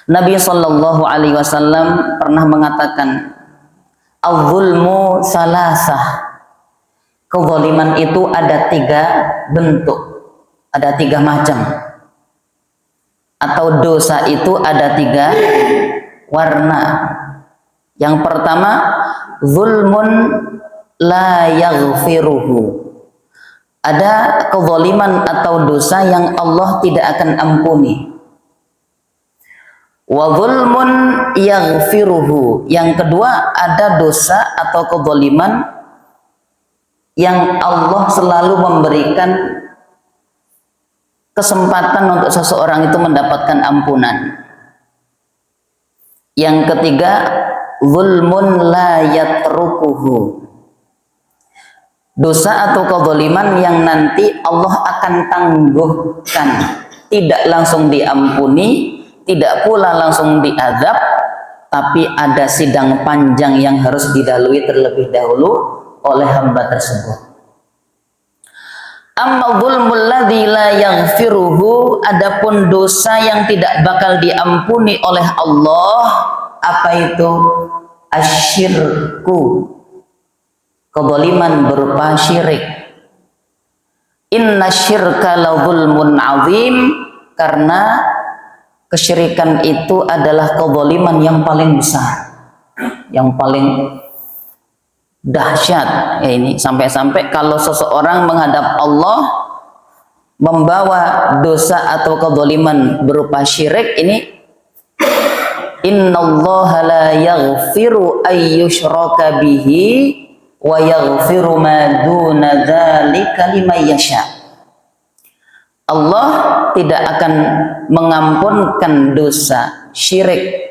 Nabi Shallallahu Alaihi Wasallam pernah mengatakan, al-zulmu salasah. Kezaliman itu ada 3 bentuk, ada 3 macam. Atau dosa itu ada 3 warna. Yang pertama, zulmun la yaghfiruhu. Ada kezaliman atau dosa yang Allah tidak akan ampuni. Wa zulmun yaghfiruhu. Yang kedua, ada dosa atau kezaliman yang Allah selalu memberikan kesempatan untuk seseorang itu mendapatkan ampunan. Yang ketiga, zulmun la yatrukuhu. Dosa atau kezaliman yang nanti Allah akan tangguhkan, tidak langsung diampuni, tidak pula langsung diazab, tapi ada sidang panjang yang harus dilalui terlebih dahulu oleh hamba tersebut. Amma dzulmul ladzi la yaghfiruhu, adapun dosa yang tidak bakal diampuni oleh Allah, apa itu? Asyirku, kezaliman berupa syirik. Inna syirka la dzulmun azim, karena kesyirikan itu adalah kezaliman yang paling besar, yang paling dahsyat. Ya, ini sampai-sampai kalau seseorang menghadap Allah membawa dosa atau kezaliman berupa syirik, ini innallaha la yaghfiru ay yushraka bihi wa yaghfiru ma duna dzalika liman yasha. Allah tidak akan mengampunkan dosa syirik.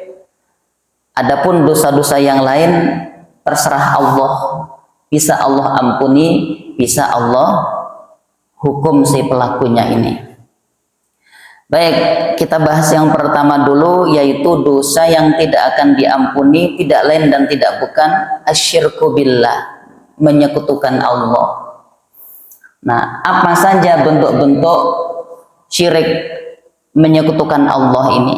Adapun dosa-dosa yang lain terserah Allah. Bisa Allah ampuni, bisa Allah hukum si pelakunya ini. Baik, kita bahas yang pertama dulu, yaitu dosa yang tidak akan diampuni, tidak lain dan tidak bukan asyirku billah, menyekutukan Allah. Nah, apa saja bentuk-bentuk syirik menyekutukan Allah ini?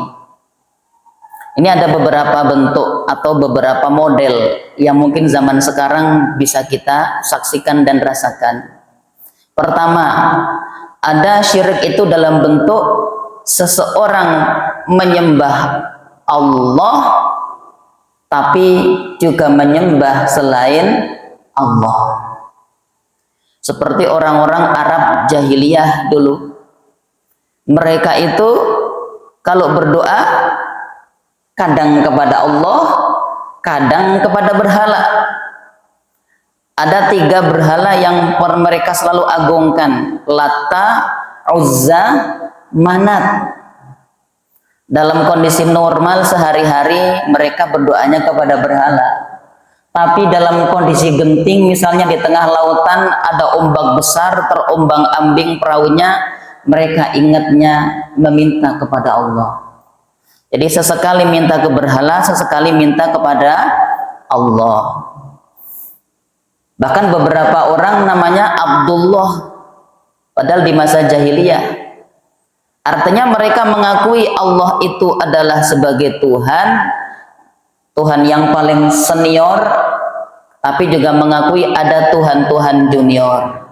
Ini ada beberapa bentuk atau beberapa model yang mungkin zaman sekarang bisa kita saksikan dan rasakan. Pertama, ada syirik itu dalam bentuk seseorang menyembah Allah tapi juga menyembah selain Allah. Seperti orang-orang Arab jahiliyah dulu. Mereka itu kalau berdoa kadang kepada Allah, kadang kepada berhala. Ada 3 berhala yang mereka selalu agungkan: Lata, Uzza, Manat. Dalam kondisi normal sehari-hari mereka berdoanya kepada berhala. Tapi dalam kondisi genting, misalnya di tengah lautan ada ombak besar, terombang-ambing perahunya, mereka ingatnya meminta kepada Allah. Jadi sesekali minta ke berhala, sesekali minta kepada Allah. Bahkan beberapa orang namanya Abdullah, padahal di masa jahiliyah. Artinya mereka mengakui Allah itu adalah sebagai Tuhan, Tuhan yang paling senior, tapi juga mengakui ada Tuhan-Tuhan junior.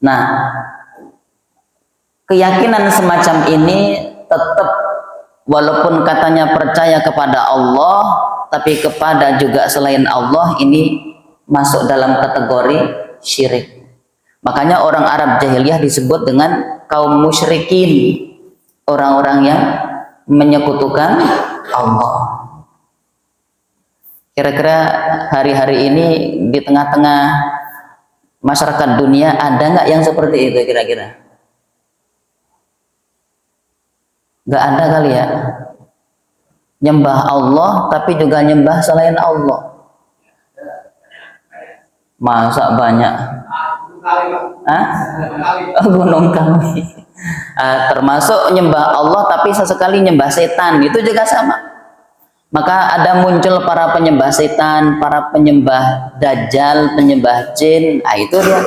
Nah, keyakinan semacam ini tetap, walaupun katanya percaya kepada Allah, tapi kepada juga selain Allah, ini masuk dalam kategori syirik. Makanya orang Arab jahiliyah disebut dengan kaum musyrikin, orang-orang yang menyekutukan Allah. Kira-kira hari-hari ini di tengah-tengah masyarakat dunia ada nggak yang seperti itu kira-kira? Nggak ada kali ya. Nyembah Allah tapi juga nyembah selain Allah. Masa banyak? Gunung Kawi. Termasuk nyembah Allah tapi sesekali nyembah setan, itu juga sama. Maka ada muncul para penyembah setan, para penyembah dajjal, penyembah jin. Itu dia.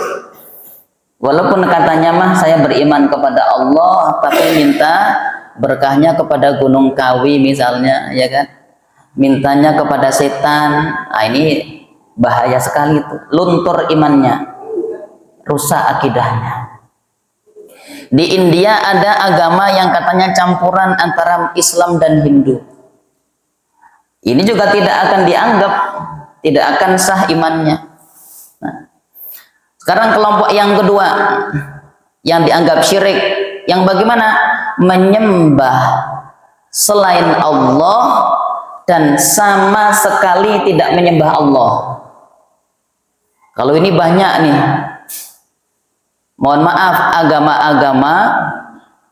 Walaupun katanya mah saya beriman kepada Allah, tapi minta berkahnya kepada Gunung Kawi misalnya, ya kan? Mintanya kepada setan. Nah, ini bahaya sekali itu. Luntur imannya, rusak akidahnya. Di India ada agama yang katanya campuran antara Islam dan Hindu. Ini juga tidak akan dianggap, tidak akan sah imannya. Nah, sekarang kelompok yang kedua yang dianggap syirik, yang bagaimana? Menyembah selain Allah dan sama sekali tidak menyembah Allah. Kalau ini banyak nih. Mohon maaf, agama-agama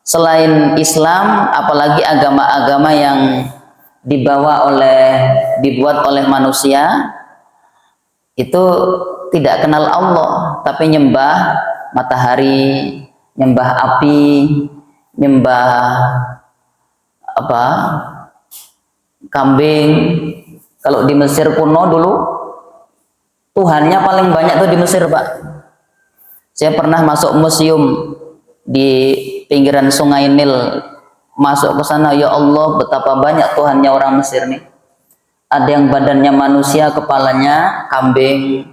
selain Islam, apalagi agama-agama yang dibuat oleh manusia, itu tidak kenal Allah, tapi nyembah matahari, nyembah api, nyembah apa? Kambing. Kalau di Mesir kuno dulu Tuhannya paling banyak tuh di Mesir, Pak. Saya pernah masuk museum di pinggiran Sungai Nil, masuk ke sana, ya Allah, betapa banyak Tuhannya orang Mesir nih. Ada yang badannya manusia, kepalanya kambing,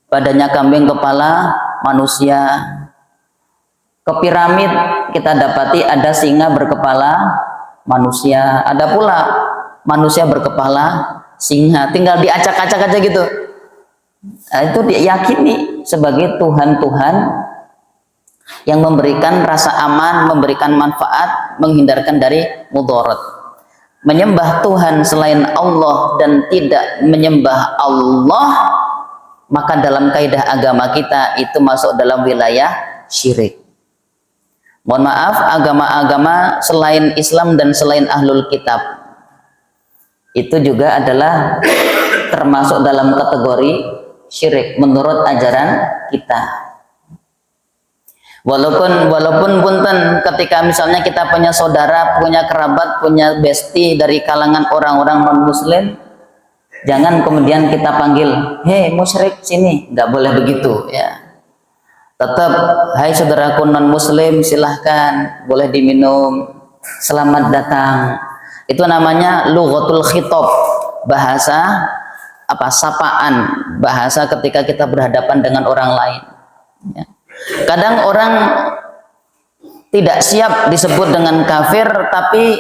badannya kambing, kepala manusia. Ke piramid kita dapati ada singa berkepala manusia, ada pula manusia berkepala singa, tinggal diacak-acak aja gitu. Nah, itu diyakini sebagai Tuhan-Tuhan yang memberikan rasa aman, memberikan manfaat, menghindarkan dari mudarat. Menyembah Tuhan selain Allah dan tidak menyembah Allah, maka dalam kaidah agama kita itu masuk dalam wilayah syirik. Mohon maaf, agama-agama selain Islam dan selain Ahlul Kitab itu juga adalah termasuk dalam kategori syirik menurut ajaran kita. Walaupun punten, ketika misalnya kita punya saudara, punya kerabat, punya besti dari kalangan orang-orang non-muslim, jangan kemudian kita panggil, hei musyrik sini, nggak boleh begitu ya. Tetap, hai saudaraku non-muslim, silahkan, boleh diminum, selamat datang. Itu namanya lughatul khitab, bahasa sapaan, bahasa ketika kita berhadapan dengan orang lain ya. Kadang orang tidak siap disebut dengan kafir, tapi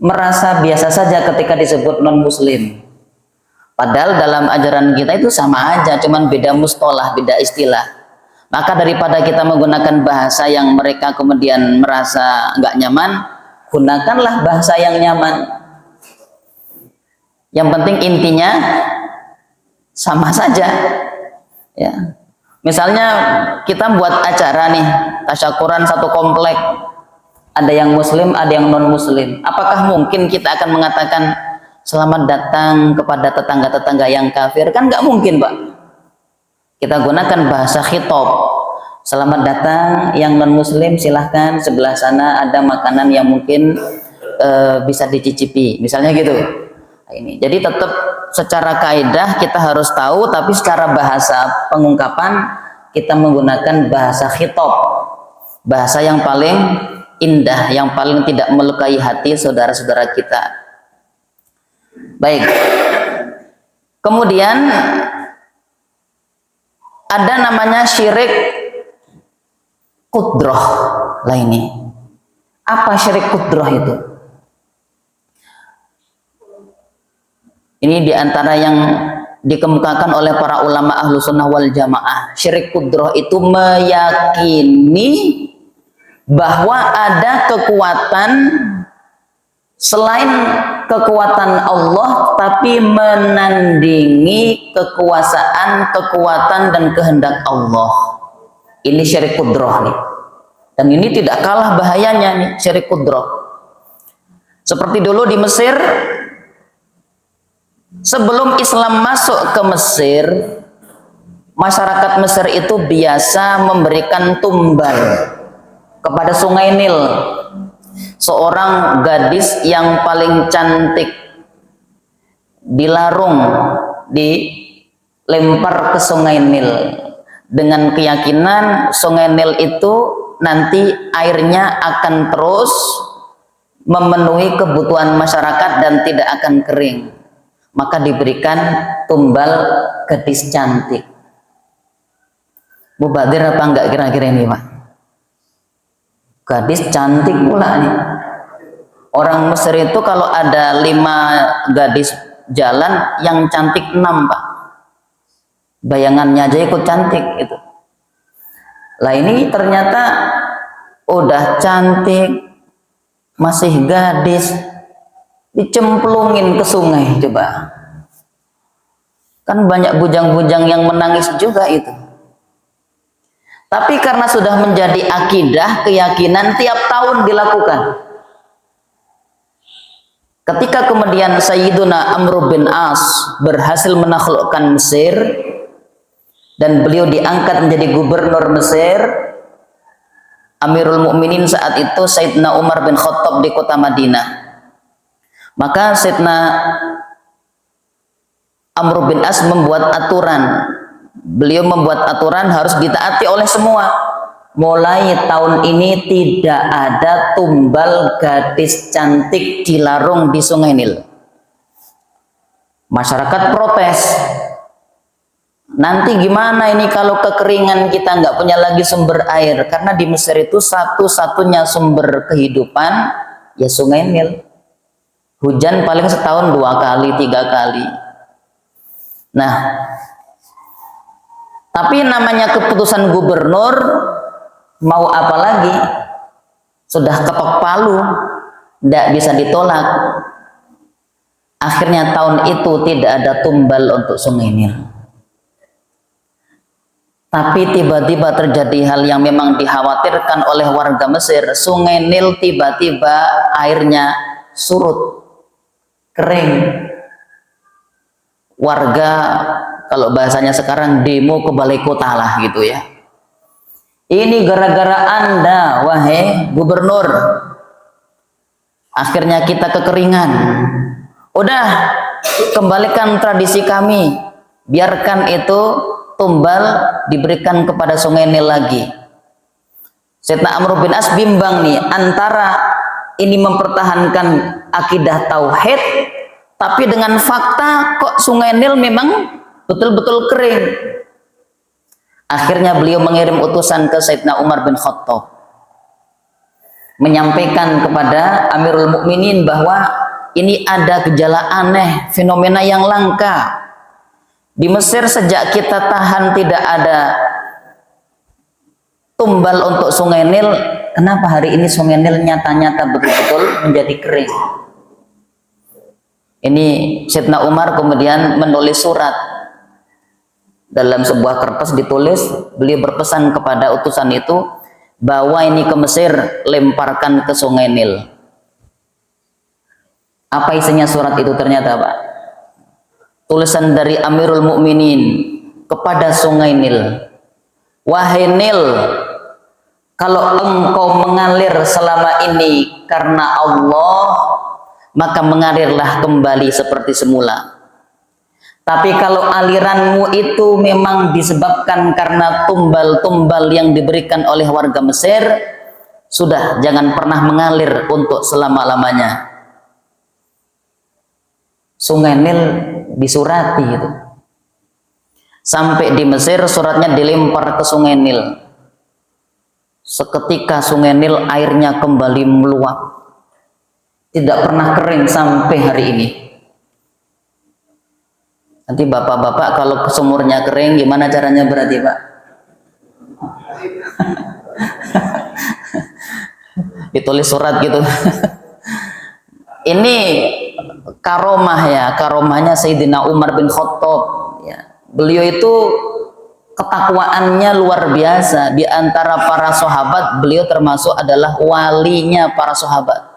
merasa biasa saja ketika disebut non-muslim. Padahal dalam ajaran kita itu sama aja, cuman beda mustolah, beda istilah. Maka daripada kita menggunakan bahasa yang mereka kemudian merasa nggak nyaman, gunakanlah bahasa yang nyaman. Yang penting intinya sama saja ya. Misalnya kita buat acara nih, tasyakuran satu komplek, ada yang muslim, ada yang non muslim. Apakah mungkin kita akan mengatakan selamat datang kepada tetangga-tetangga yang kafir? Kan nggak mungkin, Pak. Kita gunakan bahasa khitab. Selamat datang yang non muslim, silahkan, sebelah sana ada makanan yang mungkin bisa dicicipi, misalnya gitu. Ini. Jadi tetap secara kaidah kita harus tahu, tapi secara bahasa pengungkapan kita menggunakan bahasa khitab, bahasa yang paling indah, yang paling tidak melukai hati saudara-saudara kita. Baik. Kemudian ada namanya syirik qudrah lah ini. Apa syirik qudrah itu? Ini diantara yang dikemukakan oleh para ulama ahlu sunnah wal jamaah. Syirik qudrah itu meyakini bahwa ada kekuatan selain kekuatan Allah, tapi menandingi kekuasaan, kekuatan dan kehendak Allah. Ini syirik qudrah nih. Dan ini tidak kalah bahayanya nih, syirik qudrah. Seperti dulu di Mesir, sebelum Islam masuk ke Mesir, masyarakat Mesir itu biasa memberikan tumbal kepada Sungai Nil. Seorang gadis yang paling cantik dilarung, dilempar ke Sungai Nil dengan keyakinan Sungai Nil itu nanti airnya akan terus memenuhi kebutuhan masyarakat dan tidak akan kering, maka diberikan tumbal gadis cantik. Mubadir apa enggak kira-kira ini Pak? Gadis cantik pula nih. Orang Mesir itu kalau ada 5 gadis jalan, yang cantik 6 Pak. Bayangannya aja ikut cantik itu. Lah ini ternyata udah cantik, masih gadis, dicemplungin ke sungai coba. Kan banyak bujang-bujang yang menangis juga itu. Tapi karena sudah menjadi akidah, keyakinan, tiap tahun dilakukan. Ketika kemudian Sayyiduna Amr bin As berhasil menaklukkan Mesir dan beliau diangkat menjadi gubernur Mesir, Amirul Mukminin saat itu Sayyidina Umar bin Khattab di kota Madinah. Maka Sayyidina Amr bin As membuat aturan. Beliau membuat aturan harus ditaati oleh semua. Mulai tahun ini tidak ada tumbal gadis cantik dilarung di Sungai Nil. Masyarakat protes. Nanti gimana ini kalau kekeringan, kita nggak punya lagi sumber air? Karena di Mesir itu satu-satunya sumber kehidupan ya Sungai Nil. Hujan paling setahun 2 kali, 3 kali. Nah, tapi namanya keputusan gubernur, mau apa lagi? Sudah ketok palu, tidak bisa ditolak. Akhirnya tahun itu tidak ada tumbal untuk Sungai Nil. Tapi tiba-tiba terjadi hal yang memang dikhawatirkan oleh warga Mesir. Sungai Nil tiba-tiba airnya surut, kering. Warga, kalau bahasanya sekarang, demo ke balai kota lah gitu ya. Ini gara-gara Anda, wahai gubernur. Akhirnya kita kekeringan. Udah, kembalikan tradisi kami. Biarkan itu tumbal diberikan kepada Sungai Nil lagi. Sayyidina Amr bin As bimbang nih, antara ini mempertahankan akidah tauhid, tapi dengan fakta kok Sungai Nil memang betul-betul kering. Akhirnya beliau mengirim utusan ke Sayyidina Umar bin Khattab, menyampaikan kepada Amirul Mukminin bahwa ini ada gejala aneh, fenomena yang langka. Di Mesir sejak kita tahan tidak ada tumbal untuk Sungai Nil, kenapa hari ini Sungai Nil nyata-nyata betul-betul menjadi kering? Ini Sayyidina Umar kemudian menulis surat. Dalam sebuah kertas ditulis, beliau berpesan kepada utusan itu, bawa ini ke Mesir, lemparkan ke Sungai Nil. Apa isinya surat itu ternyata Pak? Tulisan dari Amirul Mukminin kepada Sungai Nil. Wahai Nil, kalau engkau mengalir selama ini karena Allah, maka mengalirlah kembali seperti semula. Tapi kalau aliranmu itu memang disebabkan karena tumbal-tumbal yang diberikan oleh warga Mesir, sudah, jangan pernah mengalir untuk selama-lamanya. Sungai Nil disurati itu. Sampai di Mesir suratnya dilempar ke Sungai Nil. Seketika Sungai Nil airnya kembali meluap. Tidak pernah kering sampai hari ini. Nanti bapak-bapak kalau sumurnya kering gimana caranya berarti Pak? Ditulis surat gitu. Ini karomah ya, karomahnya Sayyidina Umar bin Khattab ya. Beliau itu ketakwaannya luar biasa. Di antara para sahabat, beliau termasuk adalah walinya para sahabat.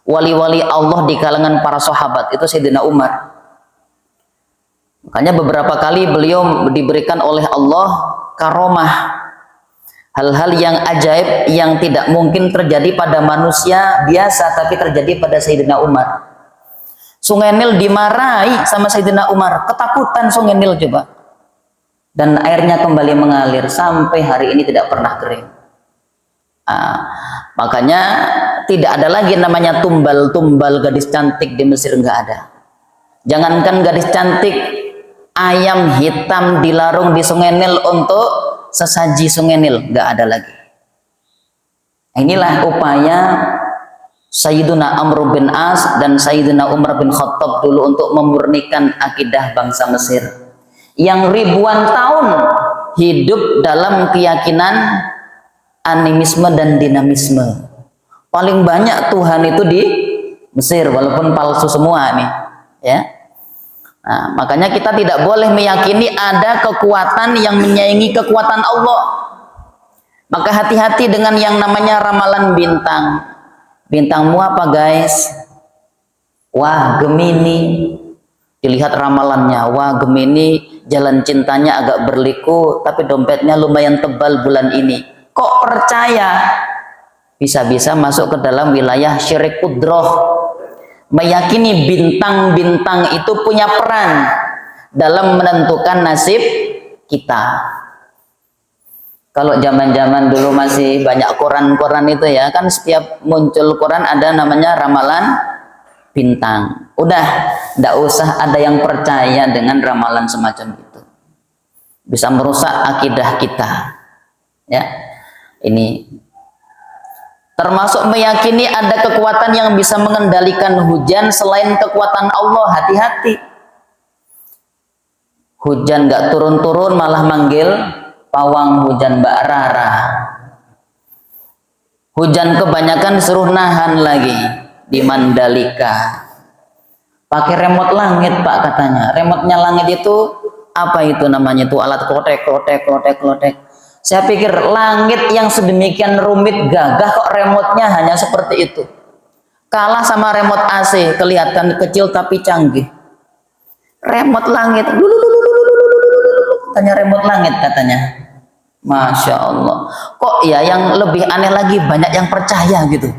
Wali-wali Allah di kalangan para sahabat itu Sayyidina Umar. Makanya beberapa kali beliau diberikan oleh Allah karomah, hal-hal yang ajaib yang tidak mungkin terjadi pada manusia biasa, tapi terjadi pada Sayyidina Umar. Sungai Nil dimarahi sama Sayyidina Umar, ketakutan Sungai Nil coba, dan airnya kembali mengalir sampai hari ini tidak pernah kering. Makanya tidak ada lagi namanya tumbal-tumbal gadis cantik di Mesir, nggak ada. Jangankan gadis cantik, ayam hitam dilarung di Sungai Nil untuk sesaji Sungai Nil, nggak ada lagi. Inilah upaya Sayyiduna Amr bin As dan Sayyidina Umar bin Khattab dulu untuk memurnikan akidah bangsa Mesir yang ribuan tahun hidup dalam keyakinan animisme dan dinamisme. Paling banyak Tuhan itu di Mesir, walaupun palsu semua nih, ya. Nah, makanya kita tidak boleh meyakini ada kekuatan yang menyaingi kekuatan Allah. Maka hati-hati dengan yang namanya ramalan bintang. Bintangmu apa guys? Wah, Gemini. Dilihat ramalannya, wah Gemini jalan cintanya agak berliku, tapi dompetnya lumayan tebal bulan ini. Kok percaya? Bisa-bisa masuk ke dalam wilayah syirik kudroh. Meyakini bintang-bintang itu punya peran dalam menentukan nasib kita. Kalau zaman-zaman dulu masih banyak koran-koran itu ya, kan setiap muncul koran ada namanya ramalan bintang. Udah, tidak usah ada yang percaya dengan ramalan semacam itu. Bisa merusak akidah kita. Ya, ini termasuk meyakini ada kekuatan yang bisa mengendalikan hujan selain kekuatan Allah. Hati-hati. Hujan nggak turun-turun malah manggil pawang hujan Mbak Rara. Hujan kebanyakan suruh nahan lagi di Mandalika. Pakai remote langit Pak katanya. Remote-nya langit itu apa itu namanya, itu alat klotek. Saya pikir langit yang sedemikian rumit gagah kok remote-nya hanya seperti itu. Kalah sama remote AC, kelihatan kecil tapi canggih. Remote langit, katanya remote langit katanya. Masya Allah. Kok ya yang lebih aneh lagi banyak yang percaya gitu.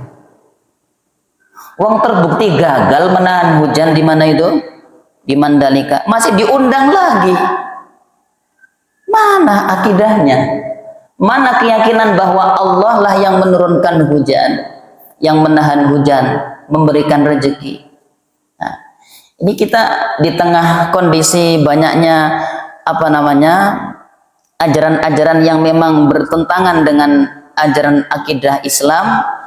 Wong terbukti gagal menahan hujan di mana itu? Di Mandalika. Masih diundang lagi. Mana akidahnya? Mana keyakinan bahwa Allah lah yang menurunkan hujan, yang menahan hujan, memberikan rezeki. Nah, ini kita di tengah kondisi banyaknya ajaran-ajaran yang memang bertentangan dengan ajaran akidah Islam.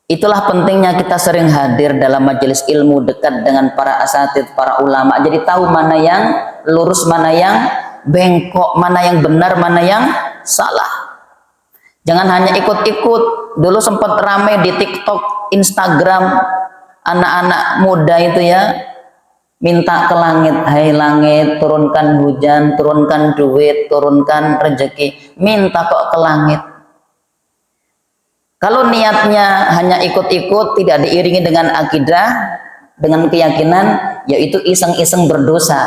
Itulah pentingnya kita sering hadir dalam majelis ilmu, dekat dengan para asatidz, para ulama. Jadi tahu mana yang lurus, mana yang bengkok, mana yang benar, mana yang salah. Jangan hanya ikut-ikut. Dulu sempat ramai di TikTok, Instagram, anak-anak muda itu ya, minta ke langit, hai langit, turunkan hujan, turunkan duit, turunkan rezeki. Minta kok ke langit. Kalau niatnya hanya ikut-ikut, tidak diiringi dengan akidah, dengan keyakinan, yaitu iseng-iseng berdosa.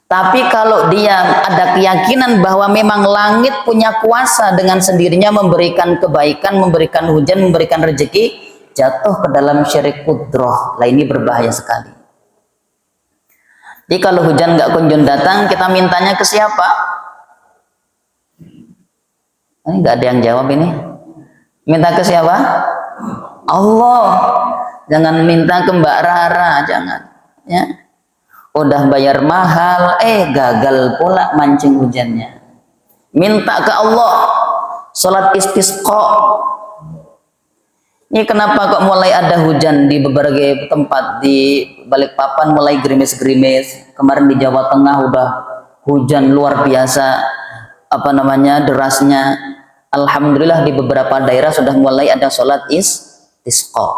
Tapi kalau dia ada keyakinan bahwa memang langit punya kuasa dengan sendirinya memberikan kebaikan, memberikan hujan, memberikan rezeki, jatuh ke dalam syirik kudroh. Lah ini berbahaya sekali. Jadi kalau hujan nggak kunjung datang, kita mintanya ke siapa? Ini nggak ada yang jawab ini. Minta ke siapa? Allah. Jangan minta ke Mbak Rara, jangan. Ya. Udah bayar mahal, gagal pula mancing hujannya. Minta ke Allah. Salat istisqa. Ini kenapa kok mulai ada hujan di berbagai tempat, di Balikpapan mulai gerimis-gerimis. Kemarin di Jawa Tengah udah hujan luar biasa, derasnya. Alhamdulillah di beberapa daerah sudah mulai ada sholat istisqa.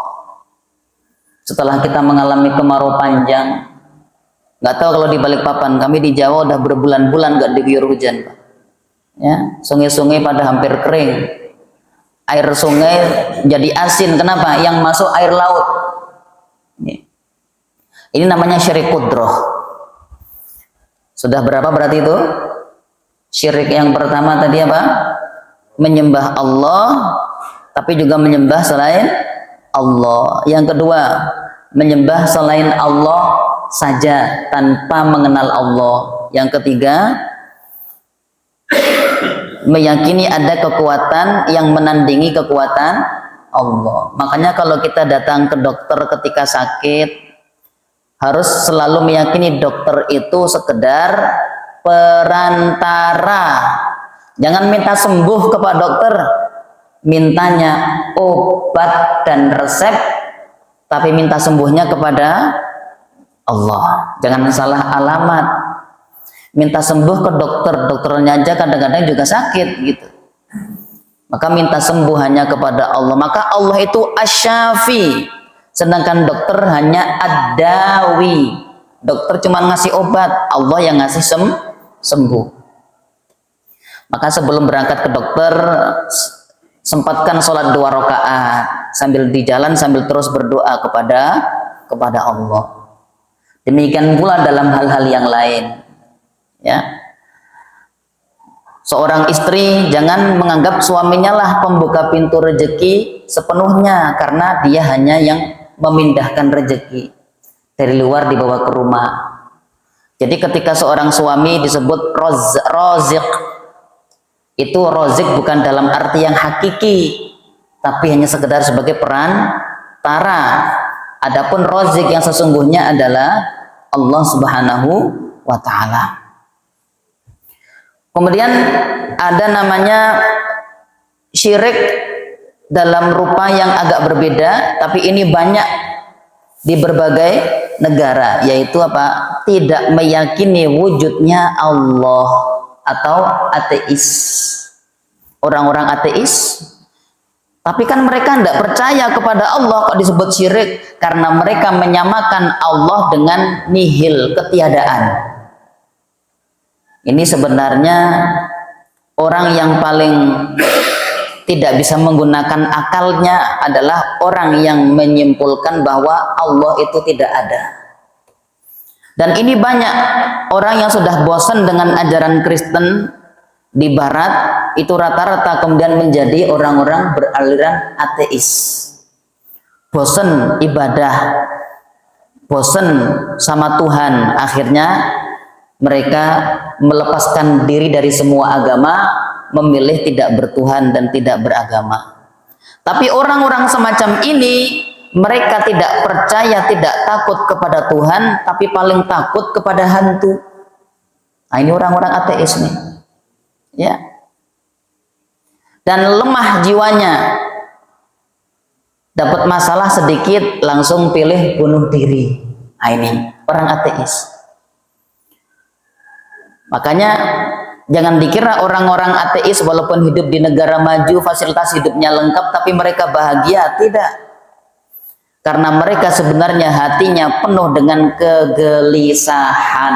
Setelah kita mengalami kemarau panjang, nggak tahu kalau di Balikpapan, kami di Jawa udah berbulan-bulan nggak diguyur hujan, Pak. Ya, sungai-sungai pada hampir kering. Air sungai jadi asin. Kenapa? Yang masuk air laut. Ini namanya syirik kudroh. Sudah berapa berarti itu? Syirik yang pertama tadi apa? Menyembah Allah, tapi juga menyembah selain Allah. Yang kedua, menyembah selain Allah saja tanpa mengenal Allah. Yang ketiga, meyakini ada kekuatan yang menandingi kekuatan Allah. Makanya kalau kita datang ke dokter ketika sakit, harus selalu meyakini dokter itu sekedar perantara. Jangan minta sembuh kepada dokter, mintanya obat dan resep, tapi minta sembuhnya kepada Allah. Jangan salah alamat. Minta sembuh ke dokter, dokternya aja kadang-kadang juga sakit gitu. Maka minta sembuh hanya kepada Allah. Maka Allah itu asy-syafi, sedangkan dokter hanya ad-dawi. Dokter cuma ngasih obat, Allah yang ngasih sembuh. Maka sebelum berangkat ke dokter, sempatkan sholat 2 rakaat sambil di jalan, sambil terus berdoa kepada Allah. Demikian pula dalam hal-hal yang lain. Ya, seorang istri jangan menganggap suaminya lah pembuka pintu rezeki sepenuhnya, karena dia hanya yang memindahkan rezeki dari luar dibawa ke rumah. Jadi ketika seorang suami disebut rozik, itu rozik bukan dalam arti yang hakiki, tapi hanya sekedar sebagai perantara. Adapun rozik yang sesungguhnya adalah Allah Subhanahu wa Ta'ala. Kemudian ada namanya syirik dalam rupa yang agak berbeda, tapi ini banyak di berbagai negara, yaitu apa? Tidak meyakini wujudnya Allah atau ateis. Orang-orang ateis, tapi kan mereka tidak percaya kepada Allah. Kok disebut syirik? Karena mereka menyamakan Allah dengan nihil, ketiadaan. Ini sebenarnya orang yang paling tidak bisa menggunakan akalnya adalah orang yang menyimpulkan bahwa Allah itu tidak ada. Dan ini banyak orang yang sudah bosan dengan ajaran Kristen di Barat, itu rata-rata kemudian menjadi orang-orang beraliran ateis. Bosan ibadah, bosan sama Tuhan, akhirnya mereka melepaskan diri dari semua agama, memilih tidak bertuhan dan tidak beragama. Tapi orang-orang semacam ini, mereka tidak percaya, tidak takut kepada Tuhan, tapi paling takut kepada hantu. Nah, ini orang-orang ateis nih, ya. Dan lemah jiwanya, dapat masalah sedikit langsung pilih bunuh diri. Nah, ini orang ateis. Makanya jangan dikira orang-orang ateis walaupun hidup di negara maju, fasilitas hidupnya lengkap, tapi mereka bahagia. Tidak. Karena mereka sebenarnya hatinya penuh dengan kegelisahan.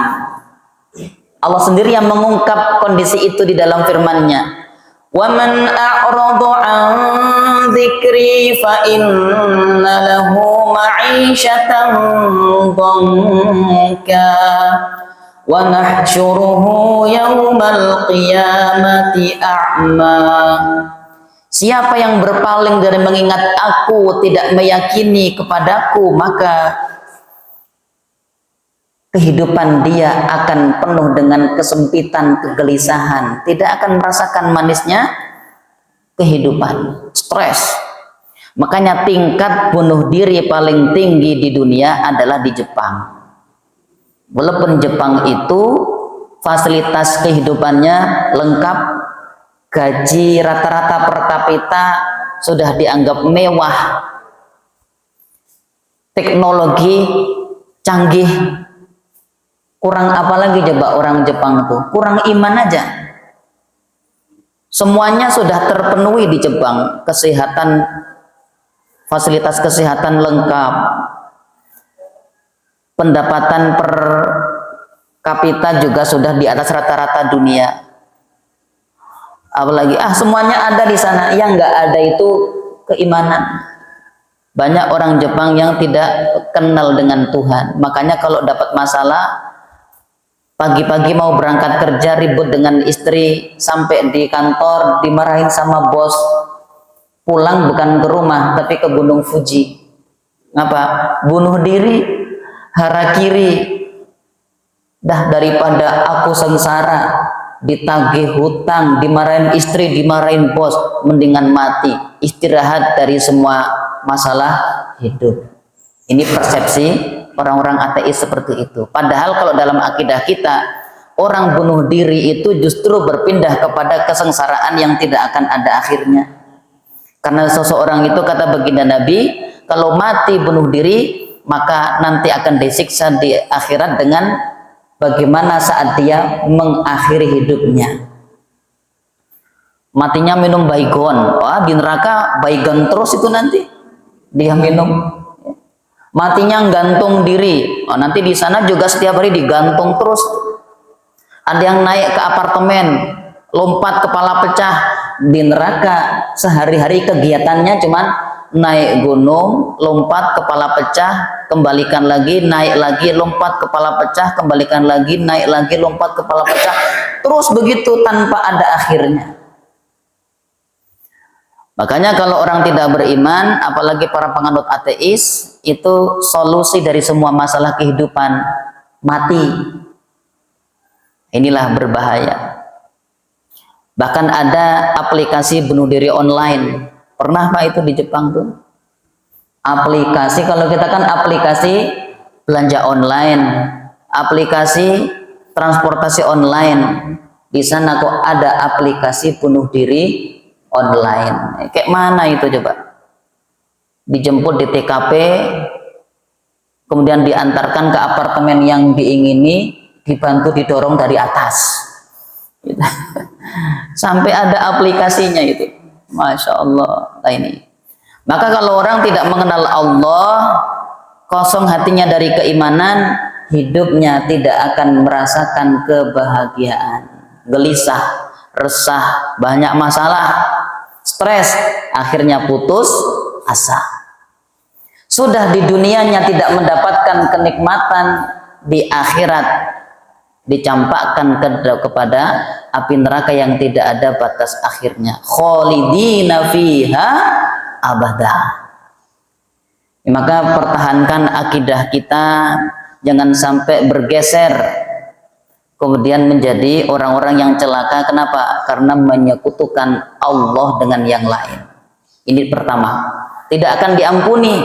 Allah sendiri yang mengungkap kondisi itu di dalam firman-Nya. وَمَنْ أَعْرَضَ عَنْ ذِكْرِي فَإِنَّ لَهُ مَعِيشَةً ضَنْكًا وَنَحْشُرُهُ يَوْمَ الْقِيَامَةِ أَعْمَى. Siapa yang berpaling dari mengingat aku, tidak meyakini kepadaku, maka kehidupan dia akan penuh dengan kesempitan, kegelisahan, tidak akan merasakan manisnya kehidupan, stres. Makanya tingkat bunuh diri paling tinggi di dunia adalah di Jepang. Walaupun Jepang itu fasilitas kehidupannya lengkap, gaji rata-rata per kapita sudah dianggap mewah, teknologi canggih, kurang apa lagi coba orang Jepang tuh? Kurang iman aja. Semuanya sudah terpenuhi di Jepang, kesehatan, fasilitas kesehatan lengkap, pendapatan per kapita juga sudah di atas rata-rata dunia. Apalagi semuanya ada di sana, yang nggak ada itu keimanan. Banyak orang Jepang yang tidak kenal dengan Tuhan. Makanya kalau dapat masalah, pagi-pagi mau berangkat kerja ribut dengan istri, sampai di kantor dimarahin sama bos, pulang bukan ke rumah tapi ke Gunung Fuji. Ngapa? Bunuh diri, harakiri, dah daripada aku sengsara, ditagih hutang, dimarahin istri, dimarahin bos, mendingan mati, istirahat dari semua masalah hidup. Ini persepsi orang-orang ateis seperti itu. Padahal kalau dalam akidah kita, orang bunuh diri itu justru berpindah kepada kesengsaraan yang tidak akan ada akhirnya. Karena seseorang itu, kata baginda Nabi, kalau mati bunuh diri, maka nanti akan disiksa di akhirat dengan bagaimana saat dia mengakhiri hidupnya. Matinya minum baygon, wah di neraka baygon terus itu nanti dia minum. Matinya gantung diri, oh, nanti di sana juga setiap hari digantung terus. Ada yang naik ke apartemen, lompat kepala pecah. Di neraka sehari-hari kegiatannya cuman naik gunung, lompat kepala pecah, kembalikan lagi, naik lagi, lompat kepala pecah, kembalikan lagi, naik lagi, lompat kepala pecah, terus begitu tanpa ada akhirnya. Makanya kalau orang tidak beriman, apalagi para penganut ateis, itu solusi dari semua masalah kehidupan mati. Inilah berbahaya. Bahkan ada aplikasi bunuh diri online. Pernah Pak itu di Jepang tuh? Aplikasi, kalau kita kan aplikasi belanja online, aplikasi transportasi online. Di sana kok ada aplikasi bunuh diri online. Kayak mana itu coba? Dijemput di TKP, kemudian diantarkan ke apartemen yang diingini, dibantu didorong dari atas. Gitu. Sampai ada aplikasinya itu. Masya Allah. Nah ini. Maka kalau orang tidak mengenal Allah, kosong hatinya dari keimanan, hidupnya tidak akan merasakan kebahagiaan. Gelisah, resah, banyak masalah, stres, akhirnya putus asa. Sudah di dunianya tidak mendapatkan kenikmatan, di akhirat dicampakkan kepada api neraka yang tidak ada batas akhirnya. Khalidina fiha abada. Maka pertahankan akidah kita, jangan sampai bergeser kemudian menjadi orang-orang yang celaka. Kenapa? Karena menyekutukan Allah dengan yang lain. Ini pertama, tidak akan diampuni.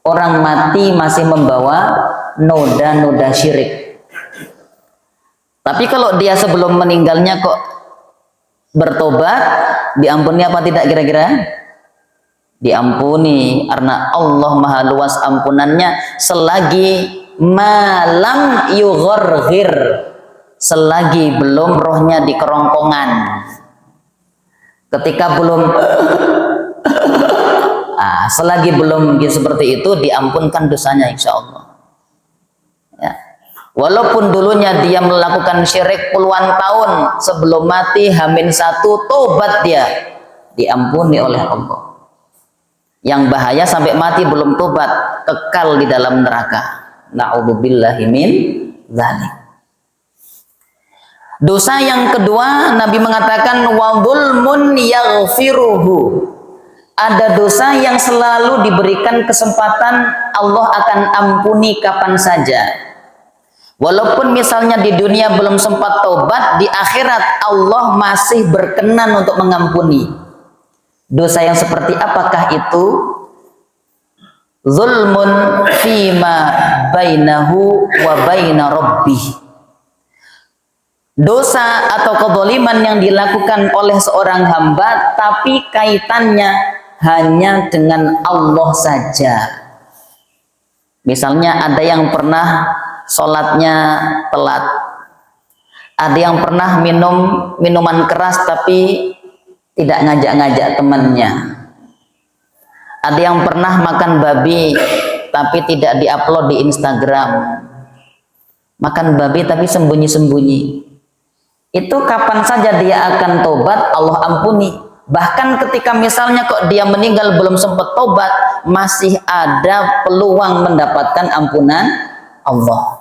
Orang mati masih membawa noda-noda syirik. Tapi kalau dia sebelum meninggalnya kok bertobat, diampuni apa tidak kira-kira? Diampuni, karena Allah maha luas ampunannya selagi malam yugharghir, selagi belum rohnya di kerongkongan. Ketika belum selagi belum seperti itu, diampunkan dosanya insya Allah. Ya. Walaupun dulunya dia melakukan syirik puluhan tahun, sebelum mati H-1 tobat dia, diampuni oleh Allah. Yang bahaya sampai mati belum tobat, kekal di dalam neraka. Na'udzubillahi min dzalik. Dosa yang kedua, Nabi mengatakan wa dzulmun yaghfiruhu. Ada dosa yang selalu diberikan kesempatan, Allah akan ampuni kapan saja. Walaupun misalnya di dunia belum sempat tobat, di akhirat Allah masih berkenan untuk mengampuni. Dosa yang seperti apakah itu? Zulmun fima bainahu wa baina rabbih. Dosa atau kezaliman yang dilakukan oleh seorang hamba, tapi kaitannya hanya dengan Allah saja. Misalnya ada yang pernah sholatnya telat, ada yang pernah minum minuman keras tapi tidak ngajak-ngajak temannya, ada yang pernah makan babi tapi tidak diupload di Instagram, makan babi tapi sembunyi-sembunyi. Itu kapan saja dia akan tobat, Allah ampuni. Bahkan ketika misalnya kok dia meninggal belum sempat tobat, masih ada peluang mendapatkan ampunan Allah.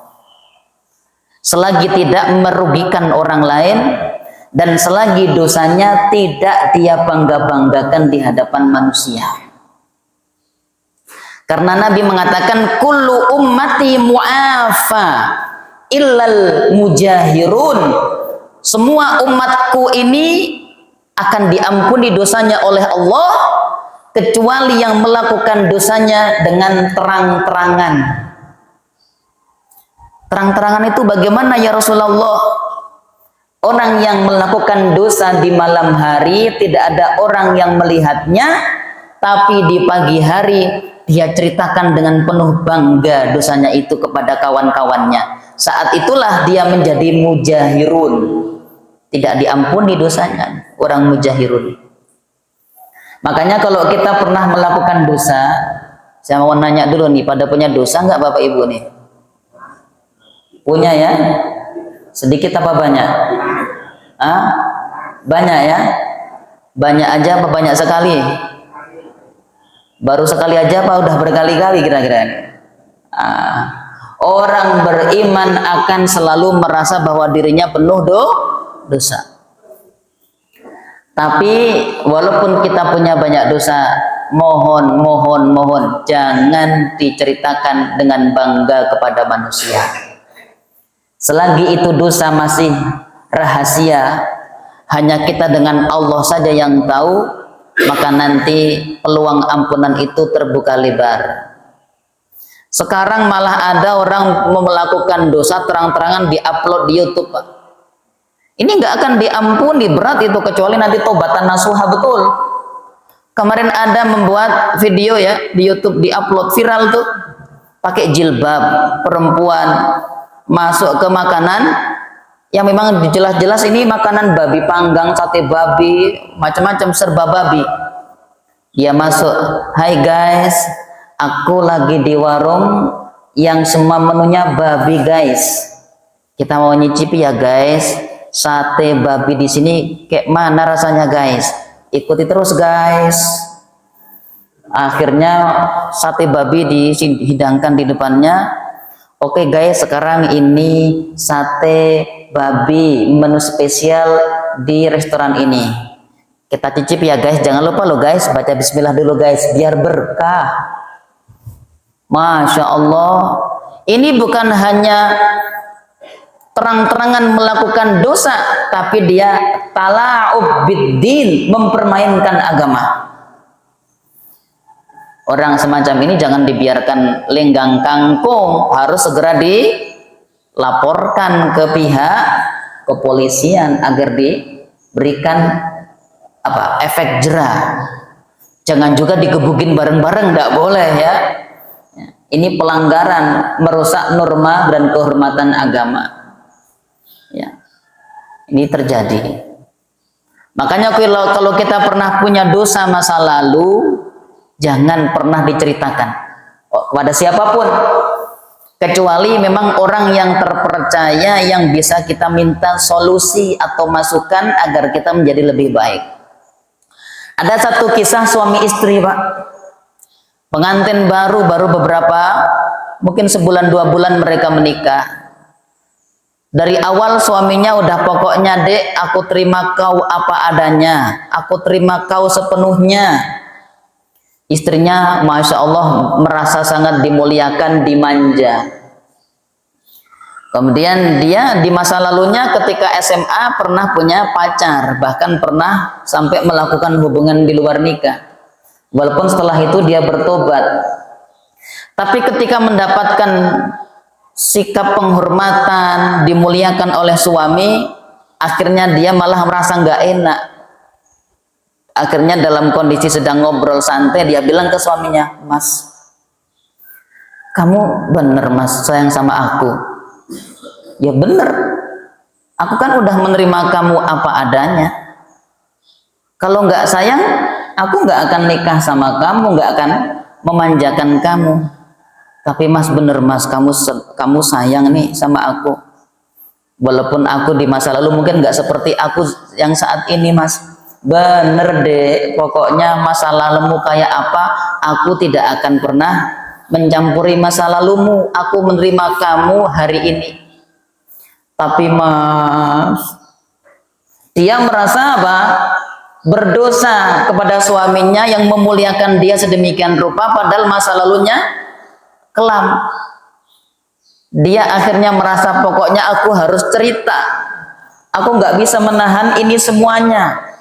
Selagi tidak merugikan orang lain dan selagi dosanya tidak dia bangga-banggakan di hadapan manusia. Karena Nabi mengatakan kullu ummati mu'afa illal mujahirun. semua umatku ini akan diampuni dosanya oleh Allah kecuali yang melakukan dosanya dengan terang-terangan. Terang-terangan itu bagaimana ya Rasulullah? Orang yang melakukan dosa di malam hari tidak ada orang yang melihatnya, tapi di pagi hari dia ceritakan dengan penuh bangga dosanya itu kepada kawan-kawannya. Saat itulah dia menjadi mujahirun. Tidak diampuni dosanya orang mujahirun. Makanya kalau kita pernah melakukan dosa, saya mau nanya dulu nih, pada punya dosa nggak Bapak Ibu nih? Punya ya? Sedikit apa banyak? Ah, banyak ya? Banyak aja apa banyak sekali? Baru sekali aja apa udah berkali-kali kira-kira? Orang beriman akan selalu merasa bahwa dirinya penuh dosa. Tapi walaupun kita punya banyak dosa, mohon jangan diceritakan dengan bangga kepada manusia. Selagi itu dosa masih rahasia, hanya kita dengan Allah saja yang tahu, maka nanti peluang ampunan itu terbuka lebar. Sekarang malah ada orang melakukan dosa terang-terangan diupload di YouTube, Pak. Ini nggak akan diampuni, berat itu, kecuali nanti taubatan nasuha betul. Kemarin ada membuat video ya di YouTube, diupload viral tuh, pakai jilbab perempuan masuk ke makanan yang memang jelas-jelas ini makanan babi panggang, sate babi, macam-macam serba babi. Dia masuk, "Hai guys, aku lagi di warung yang semua menunya babi guys. Kita mau nyicipi ya guys. Sate babi di sini kayak mana rasanya guys? Ikuti terus guys." Akhirnya sate babi dihidangkan di depannya. "Oke guys, sekarang ini sate babi menu spesial di restoran ini. Kita cicip ya guys. Jangan lupa lo guys, baca bismillah dulu guys, biar berkah." Masya Allah, ini bukan hanya terang-terangan melakukan dosa, tapi dia tala'ub biddin, mempermainkan agama. Orang semacam ini jangan dibiarkan lenggang kangkung, harus segera dilaporkan ke pihak kepolisian agar diberikan efek jerah. Jangan juga digebukin bareng-bareng, tidak boleh ya. Ini pelanggaran, merusak norma dan kehormatan agama. Ya, ini terjadi. Makanya kalau kita pernah punya dosa masa lalu, jangan pernah diceritakan kepada siapapun, kecuali memang orang yang terpercaya yang bisa kita minta solusi atau masukan agar kita menjadi lebih baik. Ada satu kisah suami istri, Pak. Pengantin baru beberapa, mungkin sebulan 2 bulan mereka menikah. Dari awal suaminya udah, "Pokoknya dek, aku terima kau apa adanya, aku terima kau sepenuhnya." Istrinya Masya Allah merasa sangat dimuliakan, dimanja. Kemudian dia di masa lalunya ketika SMA pernah punya pacar, bahkan pernah sampai melakukan hubungan di luar nikah. Walaupun setelah itu dia bertobat. Tapi ketika mendapatkan sikap penghormatan, dimuliakan oleh suami, akhirnya dia malah merasa nggak enak. Akhirnya dalam kondisi sedang ngobrol santai, dia bilang ke suaminya, "Mas, kamu bener mas sayang sama aku?" "Ya bener, aku kan udah menerima kamu apa adanya. Kalau nggak sayang, aku nggak akan nikah sama kamu, nggak akan memanjakan kamu. Tapi mas bener mas, kamu sayang nih sama aku. Walaupun aku di masa lalu mungkin nggak seperti aku yang saat ini mas. Bener deh, pokoknya masa lalumu kayak apa, aku tidak akan pernah mencampuri masa lalumu. Aku menerima kamu hari ini." Tapi mas, dia merasa apa? Berdosa kepada suaminya yang memuliakan dia sedemikian rupa, padahal masa lalunya kelam. Dia akhirnya merasa pokoknya aku harus cerita. Aku nggak bisa menahan ini semuanya.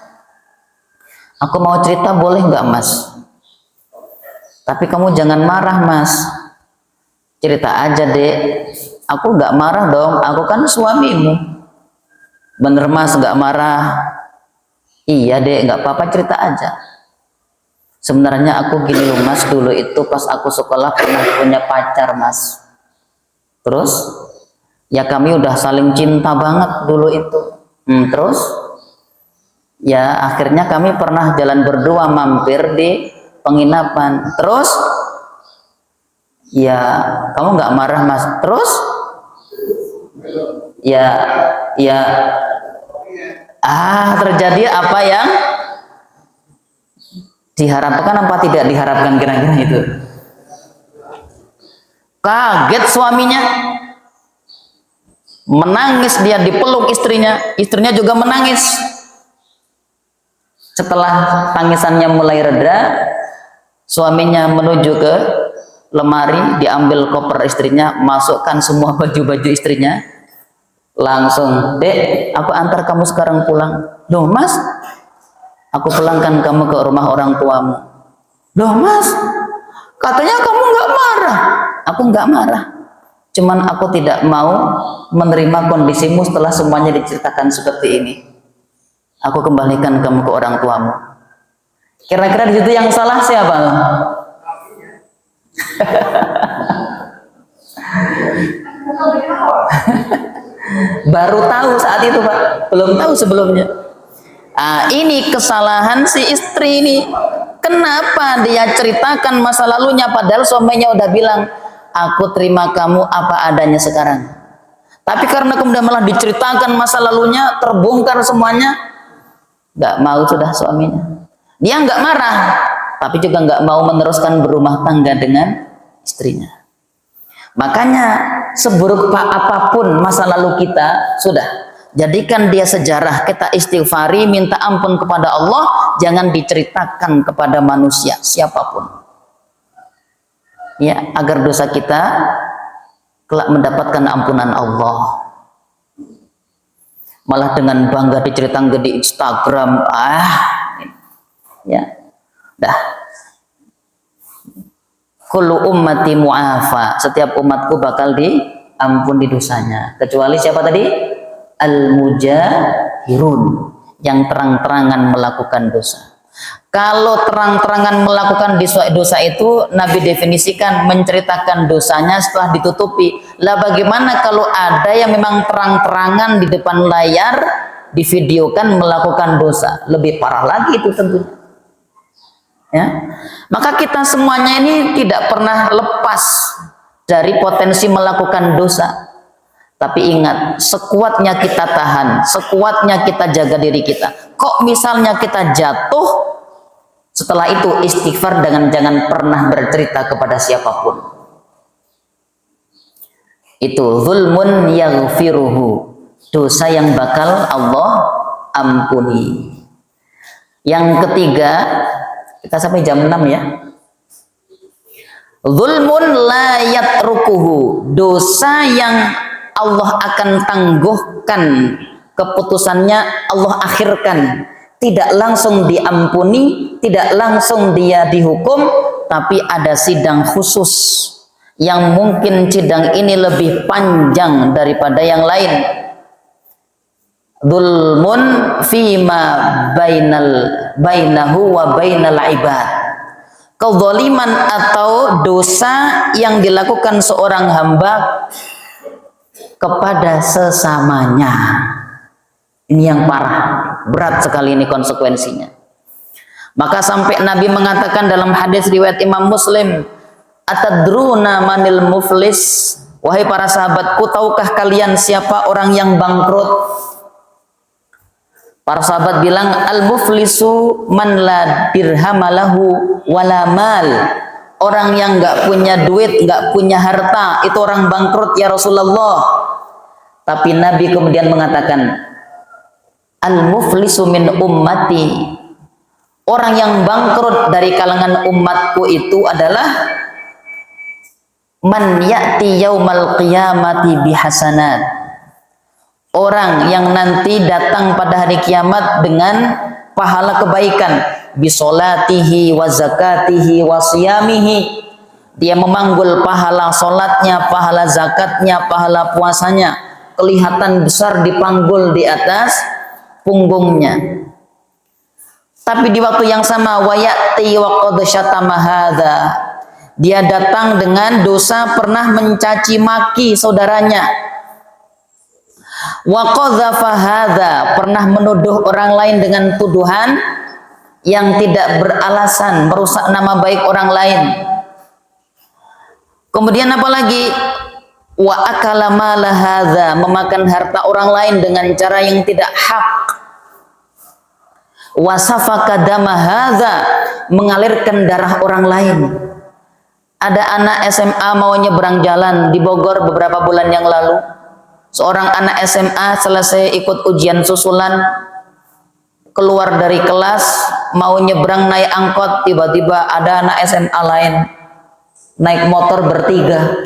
Aku mau cerita boleh nggak mas? Tapi kamu jangan marah mas. Cerita aja dek. Aku nggak marah dong. Aku kan suamimu. Bener mas nggak marah. Iya dek nggak apa-apa cerita aja. Sebenarnya aku gini loh mas. Dulu itu pas aku sekolah pernah punya pacar mas. Terus ya kami udah saling cinta banget dulu itu. Terus ya akhirnya kami pernah jalan berdua mampir di penginapan. Terus ya kamu nggak marah mas. Terus ya terjadi apa yang diharapkan apa tidak diharapkan, kira-kira itu. Kaget suaminya, menangis, dia dipeluk istrinya juga menangis. Setelah tangisannya mulai reda, suaminya menuju ke lemari, diambil koper istrinya, masukkan semua baju-baju istrinya, langsung, dek, aku antar kamu sekarang pulang. Loh mas, aku pulangkan kamu ke rumah orang tuamu. Loh mas, katanya kamu nggak marah. Aku nggak marah, cuman aku tidak mau menerima kondisimu setelah semuanya diceritakan seperti ini. Aku kembalikan kamu ke orang tuamu. Kira-kira di situ yang salah siapa? Baru tahu saat itu pak, belum tahu sebelumnya. Ini kesalahan si istri ini. Kenapa dia ceritakan masa lalunya padahal suaminya udah bilang, aku terima kamu apa adanya sekarang. Tapi karena kemudian malah diceritakan masa lalunya, terbongkar semuanya, nggak mau sudah suaminya. Dia nggak marah, tapi juga nggak mau meneruskan berumah tangga dengan istrinya. Makanya seburuk apapun masa lalu kita, sudah jadikan dia sejarah, kita istighfari, minta ampun kepada Allah, jangan diceritakan kepada manusia siapapun. Ya, agar dosa kita kelak mendapatkan ampunan Allah. Malah dengan bangga diceritakan di Instagram, ya, dah. Kullu ummati mu'afa, setiap umatku bakal diampuni dosanya, kecuali siapa tadi? Al-mujahirun, yang terang-terangan melakukan dosa. Kalau terang-terangan melakukan dosa itu Nabi definisikan menceritakan dosanya setelah ditutupi. Lah bagaimana kalau ada yang memang terang-terangan di depan layar divideokan melakukan dosa? Lebih parah lagi itu tentunya. Ya, maka kita semuanya ini tidak pernah lepas dari potensi melakukan dosa. Tapi ingat, sekuatnya kita tahan, sekuatnya kita jaga diri kita. Kok misalnya kita jatuh, setelah itu istighfar dengan jangan pernah bercerita kepada siapapun. Itu zulmun yaghfiruhu, dosa yang bakal Allah ampuni. Yang ketiga, kita sampai jam 6 ya. Zulmun la yatrukuhu, dosa yang Allah akan tangguhkan keputusannya, Allah akhirkan, tidak langsung diampuni, tidak langsung dia dihukum, tapi ada sidang khusus yang mungkin sidang ini lebih panjang daripada yang lain. Zulmun fima bainahu wa bainal ibad, kezaliman atau dosa yang dilakukan seorang hamba kepada sesamanya. Ini yang parah, berat sekali ini konsekuensinya. Maka sampai Nabi mengatakan dalam hadis riwayat Imam Muslim, atadruna manil muflis, wahai para sahabatku, tahukah kalian siapa orang yang bangkrut? Para sahabat bilang, al-muflisu man la dirhamalahu wala mal. Orang yang nggak punya duit, nggak punya harta, itu orang bangkrut ya Rasulullah. Tapi Nabi kemudian mengatakan, al-muflisu min ummati. Orang yang bangkrut dari kalangan umatku itu adalah man ya'ti yaumal qiyamati bihasanat. orang yang nanti datang pada hari kiamat dengan pahala kebaikan, bisolatihi wa zakatihi wa siyamihi. Dia memanggul pahala solatnya, pahala zakatnya, pahala puasanya, kelihatan besar dipanggul di atas punggungnya. Tapi di waktu yang sama, wayati wa qad syatama hadza, dia datang dengan dosa pernah mencaci maki saudaranya. Wa qadzafa hadza, pernah menuduh orang lain dengan tuduhan yang tidak beralasan, merusak nama baik orang lain. Kemudian apalagi, wa akala mala hadza, memakan harta orang lain dengan cara yang tidak hak. Wa safaka dama hadza, mengalirkan darah orang lain. Ada anak SMA mau nyebrang jalan di Bogor beberapa bulan yang lalu. Seorang anak SMA selesai ikut ujian susulan, keluar dari kelas mau nyebrang naik angkot, tiba-tiba ada anak SMA lain naik motor bertiga,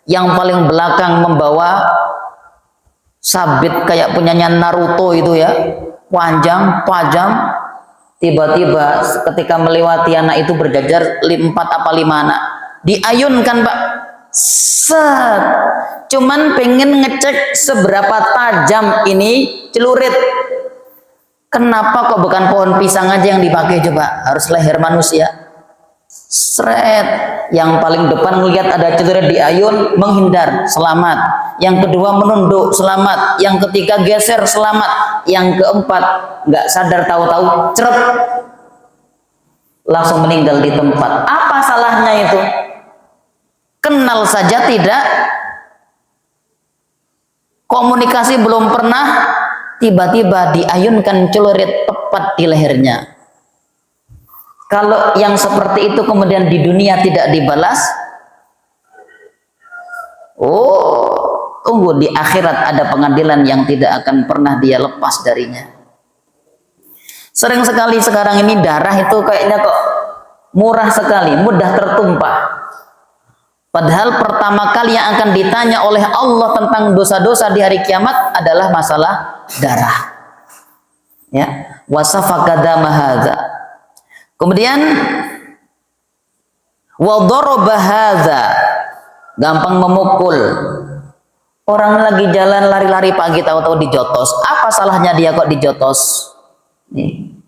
yang paling belakang membawa sabit kayak punyanya Naruto itu ya, panjang, tajam. Tiba-tiba ketika melewati anak itu berjajar 4 apa 5 anak, diayunkan Pak, set, cuman pengen ngecek seberapa tajam ini celurit. Kenapa kok bukan pohon pisang aja yang dipakai, coba harus leher manusia. Seret, yang paling depan melihat ada celurit diayun, menghindar, selamat. Yang kedua menunduk, selamat. Yang ketiga geser, selamat. Yang keempat nggak sadar, tahu-tahu cerep, langsung meninggal di tempat. Apa salahnya itu? Kenal saja tidak, komunikasi belum pernah, tiba-tiba diayunkan celurit tepat di lehernya. Kalau yang seperti itu kemudian di dunia tidak dibalas, oh, tunggu di akhirat ada pengadilan yang tidak akan pernah dia lepas darinya. Sering sekali sekarang ini darah itu kayaknya kok murah sekali, mudah tertumpah. Padahal pertama kali yang akan ditanya oleh Allah tentang dosa-dosa di hari kiamat adalah masalah darah. Ya, wasafaka dama hadza. Kemudian wa daraba hadza, gampang memukul. Orang lagi jalan lari-lari pagi tahu-tahu dijotos. Apa salahnya dia kok dijotos? Nih.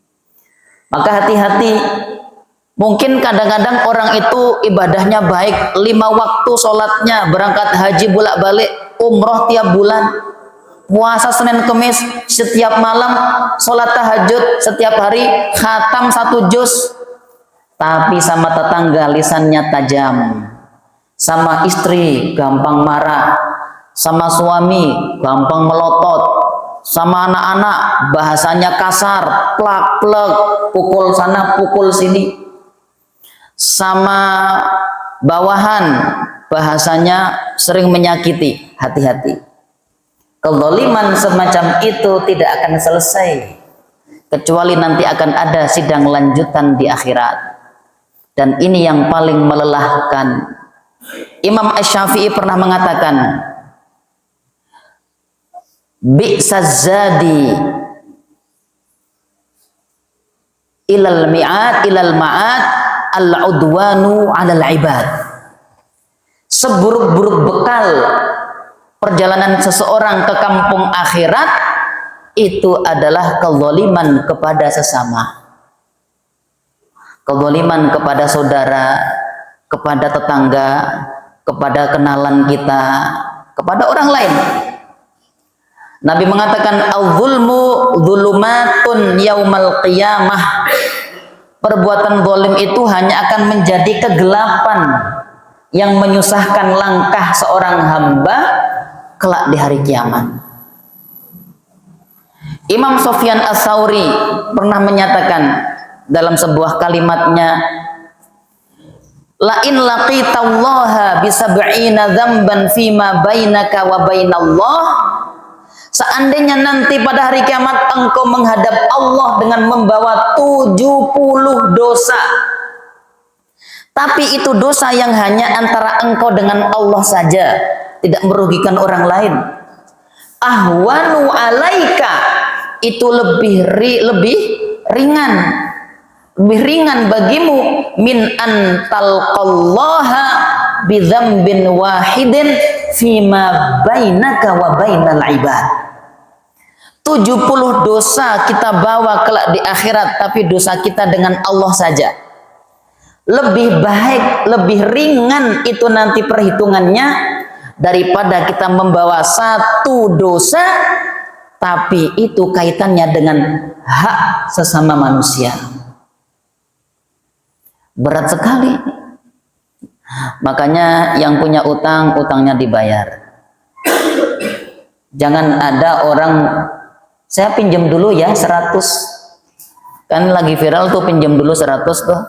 Maka hati-hati. Mungkin kadang-kadang orang itu ibadahnya baik, 5 waktu sholatnya, berangkat haji bolak-balik, umroh tiap bulan, puasa Senin Kemis, setiap malam sholat tahajud, setiap hari khatam 1 juz. Tapi sama tetangga lisannya tajam, sama istri gampang marah, sama suami gampang melotot, sama anak-anak bahasanya kasar, plak-plek, pukul sana pukul sini. Sama bawahan bahasanya sering menyakiti. Hati-hati, kezaliman semacam itu tidak akan selesai kecuali nanti akan ada sidang lanjutan di akhirat, dan ini yang paling melelahkan. Imam Asy-Syafi'i pernah mengatakan, bi'sazadi ilal mi'ad ilal ma'ad al-udwanu 'alal ibad. Seburuk-buruk bekal perjalanan seseorang ke kampung akhirat itu adalah kezaliman kepada sesama, kezaliman kepada saudara, kepada tetangga, kepada kenalan kita, kepada orang lain. Nabi mengatakan al-zulmu dzulumatun yaumal qiyamah. Perbuatan zalim itu hanya akan menjadi kegelapan yang menyusahkan langkah seorang hamba kelak di hari kiamat. Imam Sufyan Ats-Tsauri pernah menyatakan dalam sebuah kalimatnya, la in laqitallaha bi sab'ina dzamban fima bainaka wa bainallah. Seandainya nanti pada hari kiamat engkau menghadap Allah dengan membawa 70 dosa, tapi itu dosa yang hanya antara engkau dengan Allah saja, tidak merugikan orang lain. ahwanu alaika, itu lebih ringan bagimu min an talqallaha bidzambin wahidin fima bainaka wa bainal ibad. 70 dosa kita bawa kelak di akhirat, tapi dosa kita dengan Allah saja. Lebih baik, lebih ringan itu nanti perhitungannya daripada kita membawa satu dosa, tapi itu kaitannya dengan hak sesama manusia. Berat sekali. Makanya yang punya utang, utangnya dibayar. Jangan ada orang, saya pinjam dulu ya 100. Kan lagi viral tuh, pinjam dulu 100 tuh.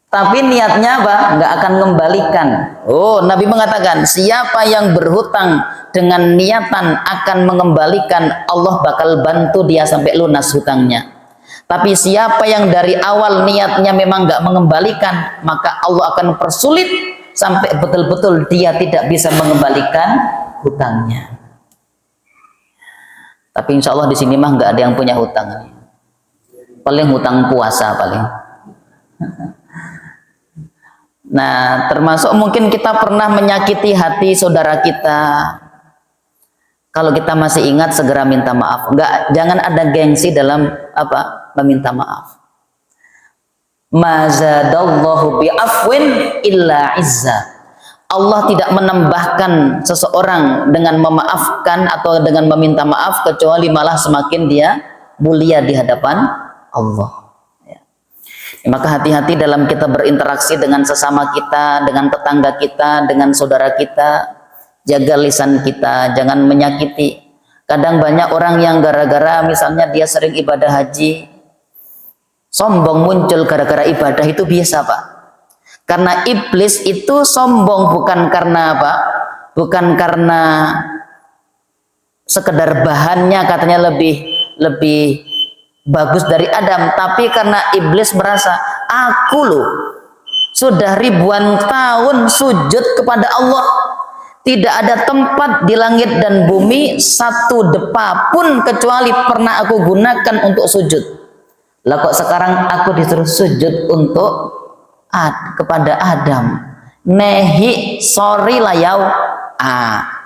Tapi niatnya apa? Nggak akan mengembalikan. Oh, Nabi mengatakan, siapa yang berhutang dengan niatan akan mengembalikan, Allah bakal bantu dia sampai lunas hutangnya. Tapi siapa yang dari awal niatnya memang nggak mengembalikan, maka Allah akan persulit sampai betul-betul dia tidak bisa mengembalikan hutangnya. Tapi insya Allah di sini mah nggak ada yang punya hutang. Paling hutang puasa paling. Nah, termasuk mungkin kita pernah menyakiti hati saudara kita. Kalau kita masih ingat, segera minta maaf. Jangan ada gengsi dalam meminta maaf. Mazadallahu bi'afwin illa izza. Allah tidak menambahkan seseorang dengan memaafkan atau dengan meminta maaf, kecuali malah semakin dia mulia di hadapan Allah. Ya. Maka hati-hati dalam kita berinteraksi dengan sesama kita, dengan tetangga kita, dengan saudara kita. Jaga lisan kita, jangan menyakiti. Kadang banyak orang yang gara-gara misalnya dia sering ibadah haji, sombong muncul gara-gara ibadah, itu biasa Pak. Karena iblis itu sombong bukan karena apa? Bukan karena sekedar bahannya katanya lebih bagus dari Adam, tapi karena iblis merasa, aku loh sudah ribuan tahun sujud kepada Allah, tidak ada tempat di langit dan bumi satu depa pun kecuali pernah aku gunakan untuk sujud. Lah kok sekarang aku disuruh sujud untuk kepada Adam? Nehi, sorry lah yau.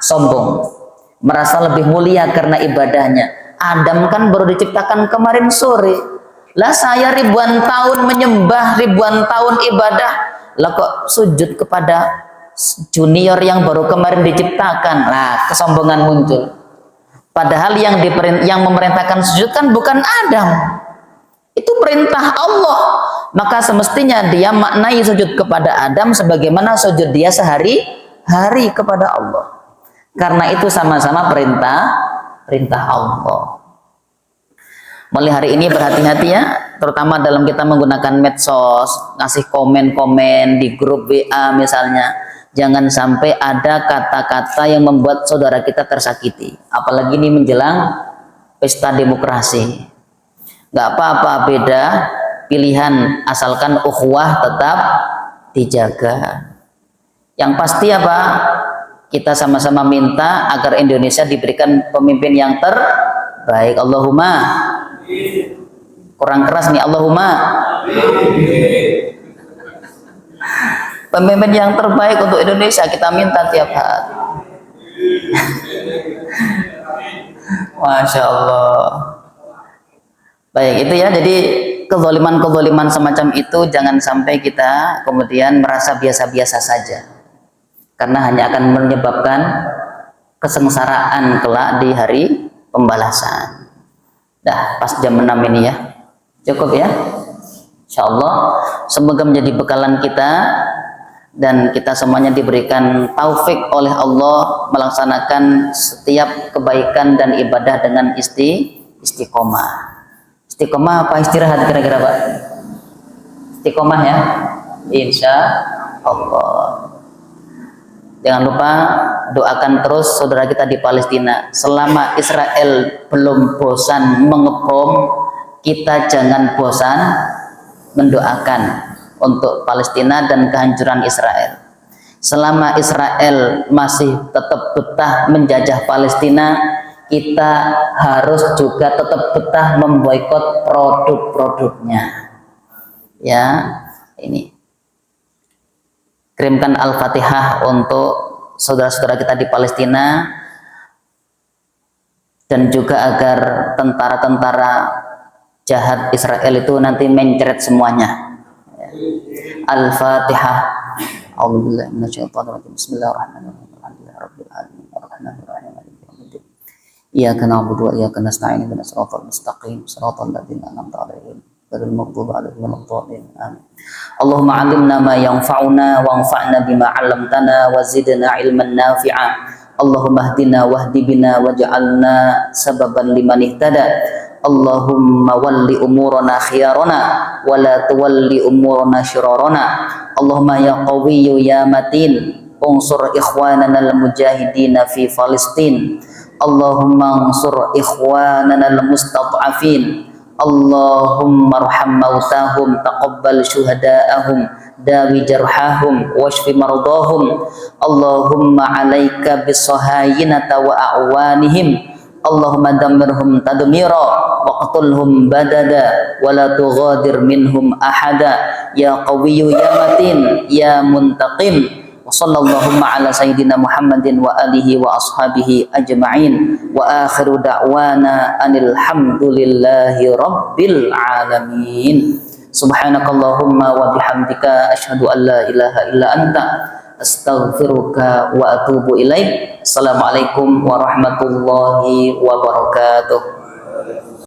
Sombong, merasa lebih mulia karena ibadahnya. Adam kan baru diciptakan kemarin sore. Lah saya ribuan tahun menyembah, ribuan tahun ibadah, lah kok sujud kepada junior yang baru kemarin diciptakan. Nah, kesombongan muncul. Padahal yang memerintahkan sujud kan bukan Adam. Itu perintah Allah. Maka semestinya dia maknai sujud kepada Adam sebagaimana sujud dia sehari-hari kepada Allah. Karena itu sama-sama perintah Allah. Mulai hari ini berhati-hati ya, terutama dalam kita menggunakan medsos, ngasih komen-komen di grup WA misalnya. Jangan sampai ada kata-kata yang membuat saudara kita tersakiti. Apalagi ini menjelang pesta demokrasi. Nggak apa-apa, beda pilihan, asalkan ukhuwah tetap dijaga. Yang pasti apa? Kita sama-sama minta agar Indonesia diberikan pemimpin yang terbaik. Allahumma. Kurang keras nih, Allahumma. Pemimpin yang terbaik untuk Indonesia kita minta tiap hari. Masya Allah. Baik, itu ya. Jadi kezaliman semacam itu jangan sampai kita kemudian merasa biasa-biasa saja, karena hanya akan menyebabkan kesengsaraan kelak di hari pembalasan. Dah pas jam 6 ini ya, cukup ya. Insya Allah semoga menjadi bekalan kita dan kita semuanya diberikan taufik oleh Allah melaksanakan setiap kebaikan dan ibadah dengan istiqomah. Istiqomah apa istirahat kira-kira Pak? Istiqomah ya, insya Allah. Jangan lupa doakan terus saudara kita di Palestina. Selama Israel belum bosan mengepom, kita jangan bosan mendoakan untuk Palestina dan kehancuran Israel. Selama Israel masih tetap betah menjajah Palestina, kita harus juga tetap betah memboikot produk-produknya. Ya, ini kirimkan Al-Fatihah untuk saudara-saudara kita di Palestina, dan juga agar tentara-tentara jahat Israel itu nanti mencret semuanya. Al-Fatihah. A'udzubillahi minasyaitonir rajim. Bismillahirrahmanirrahim. Alhamdulillahirabbil alamin. Arrahmanirrahim. Maliki yaumiddin. Iyyaka na'budu wa iyyaka nasta'in. Ihdinas siratal mustaqim. Siratal ladzina an'amta 'alaihim ghairil maghdubi 'alaihim waladdallin. Amin. Allahumma 'allimna ma yanfa'una wanfa'na bima 'allamtana wa zidna 'ilman nafi'a. Allahumma hdina wahdi bina waj'alna sababan liman ihtada. Allahumma walli umurana khiyarana wa la tuwalli umurana syirarana. Allahumma ya qawiyyu ya matin unsur ikhwanana al-mujahidina fi Palestin. Allahumma unsur ikhwanana al-mustad'afin. Allahumma arham mautahum taqabbal syuhada'ahum dawi jarhahum washfi mardahum. Allahumma alaika bisahayinata wa a'wanihim. Allahumma damirhum tadmira waqtulhum badada wa la tughadir minhum ahada ya qawiyyu ya matin ya muntaqim. Wa sallallahu ala sayyidina Muhammadin wa alihi wa ashabihi ajma'in. Wa akhiru da'wana anil hamdulillahi rabbil alamin. Subhanakallahumma wa bihamdika asyhadu an la ilaha illa anta astaghfiruka wa atubu ilaik. Assalamualaikum warahmatullahi wabarakatuh.